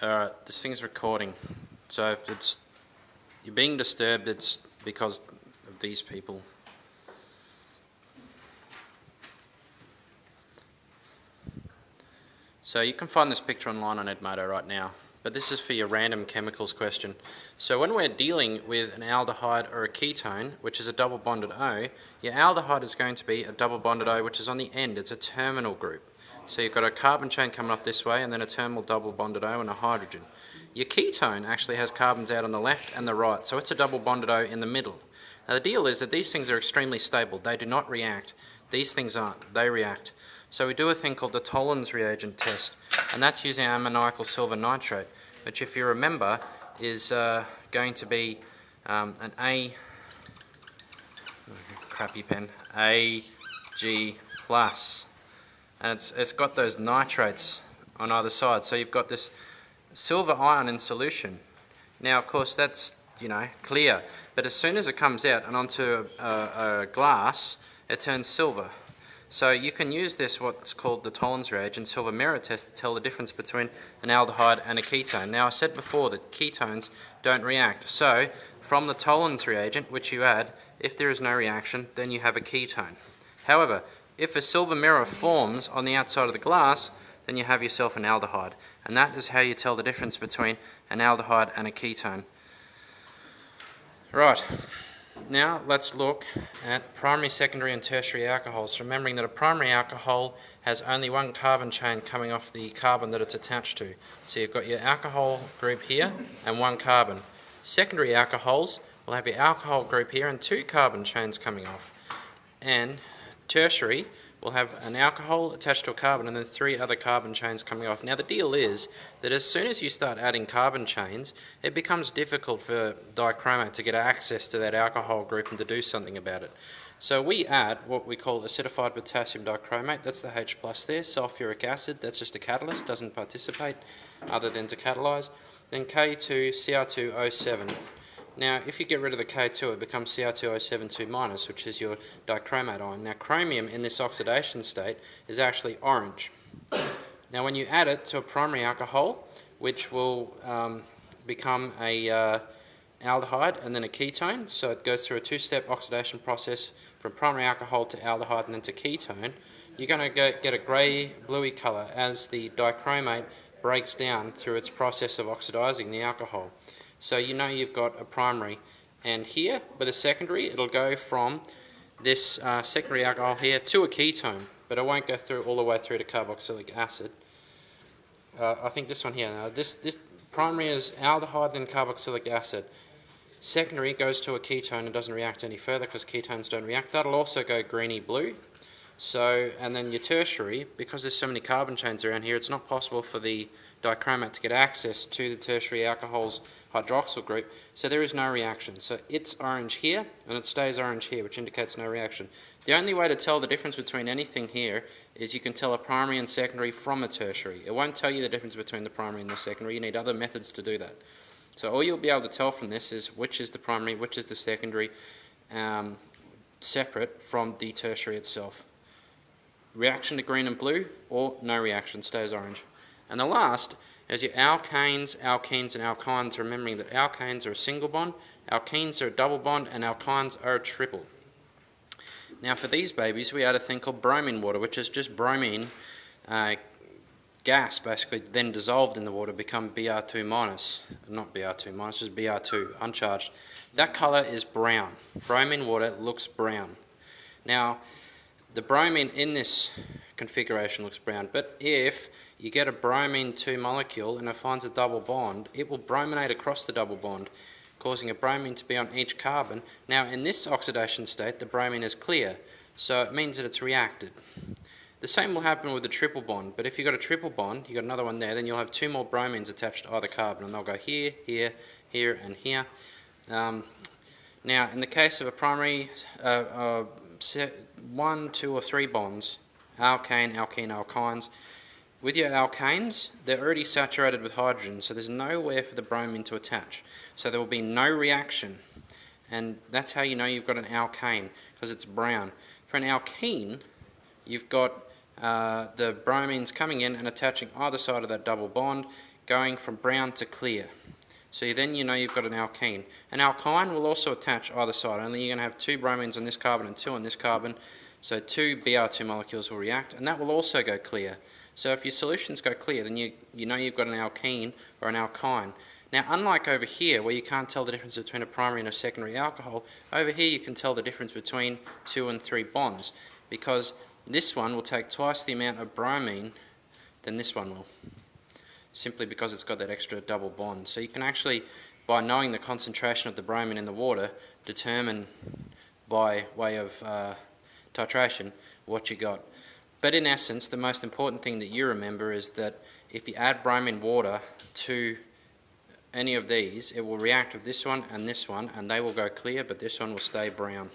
Alright, this thing's recording. So if you're being disturbed, it's because of these people. So you can find this picture online on Edmodo right now, but this is for your random chemicals question. So when we're dealing with an aldehyde or a ketone, which is a double bonded O, your aldehyde is going to be a double bonded O, which is on the end. It's a terminal group. So you've got a carbon chain coming off this way and then a terminal double bonded O and a hydrogen. Your ketone actually has carbons out on the left and the right, so it's a double bonded O in the middle. Now the deal is that these things are extremely stable. They do not react. These things aren't. They react. So we do a thing called the Tollens reagent test, and that's using ammoniacal silver nitrate, which if you remember is going to be an Ag+, and it's got those nitrates on either side. So you've got this silver ion in solution. Now of course that's clear, but as soon as it comes out and onto a glass, it turns silver. So you can use this, what's called the Tollens reagent, silver mirror test, to tell the difference between an aldehyde and a ketone. Now I said before that ketones don't react. So from the Tollens reagent, which you add, if there is no reaction, then you have a ketone. However, if a silver mirror forms on the outside of the glass, then you have yourself an aldehyde. And that is how you tell the difference between an aldehyde and a ketone. Right. Now let's look at primary, secondary and tertiary alcohols, remembering that a primary alcohol has only one carbon chain coming off the carbon that it's attached to. So you've got your alcohol group here and one carbon. Secondary alcohols will have your alcohol group here and two carbon chains coming off. And tertiary will have an alcohol attached to a carbon and then three other carbon chains coming off. Now the deal is that as soon as you start adding carbon chains, it becomes difficult for dichromate to get access to that alcohol group and to do something about it. So we add what we call acidified potassium dichromate. That's the H+ there. Sulfuric acid, that's just a catalyst, doesn't participate other than to catalyse. Then K2Cr2O7. Now, if you get rid of the K2, it becomes Cr2O7 2-, which is your dichromate ion. Now, chromium in this oxidation state is actually orange. Now, when you add it to a primary alcohol, which will become a aldehyde and then a ketone, so it goes through a two-step oxidation process from primary alcohol to aldehyde and then to ketone, you're going to get a grey, bluey colour as the dichromate breaks down through its process of oxidising the alcohol. So you know you've got a primary, and here with a secondary it'll go from this secondary alcohol here to a ketone, but it won't go through all the way through to carboxylic acid. I think this one here, now this primary is aldehyde then carboxylic acid. Secondary goes to a ketone and doesn't react any further because ketones don't react. That'll also go greeny blue. So, and then your tertiary, because there's so many carbon chains around here, it's not possible for the dichromate to get access to the tertiary alcohol's hydroxyl group, so there is no reaction. So it's orange here and it stays orange here, which indicates no reaction. The only way to tell the difference between anything here is you can tell a primary and secondary from a tertiary. It won't tell you the difference between the primary and the secondary. You need other methods to do that. So all you'll be able to tell from this is which is the primary, which is the secondary, separate from the tertiary itself. Reaction to green and blue, or no reaction, stays orange. And the last is your alkanes, alkenes and alkynes, remembering that alkanes are a single bond, alkenes are a double bond, and alkynes are a triple. Now for these babies we add a thing called bromine water, which is just bromine gas basically then dissolved in the water, become Br2-, not Br2-, just Br2, uncharged. That colour is brown. Bromine water looks brown. Now the bromine in this configuration looks brown, but if you get a bromine 2 molecule and it finds a double bond, it will brominate across the double bond, causing a bromine to be on each carbon. Now in this oxidation state the bromine is clear, so it means that it's reacted. The same will happen with the triple bond, but if you've got a triple bond, you've got another one there, then you'll have two more bromines attached to either carbon, and they'll go here, here, here and here. Now in the case of a primary 1, 2 or 3 bonds, alkane, alkene, alkynes, with your alkanes, they're already saturated with hydrogen, so there's nowhere for the bromine to attach. So there will be no reaction, and that's how you know you've got an alkane, because it's brown. For an alkene, you've got the bromines coming in and attaching either side of that double bond, going from brown to clear. So then you know you've got an alkene. An alkyne will also attach either side, only you're going to have 2 bromines on this carbon and 2 on this carbon, so 2 Br2 molecules will react, and that will also go clear. So if your solutions go clear, then you know you've got an alkene or an alkyne. Now, unlike over here, where you can't tell the difference between a primary and a secondary alcohol, over here you can tell the difference between 2 and 3 bonds, because this one will take twice the amount of bromine than this one will, simply because it's got that extra double bond. So you can actually, by knowing the concentration of the bromine in the water, determine by way of titration what you got. But in essence, the most important thing that you remember is that if you add bromine water to any of these, it will react with this one, and they will go clear, but this one will stay brown.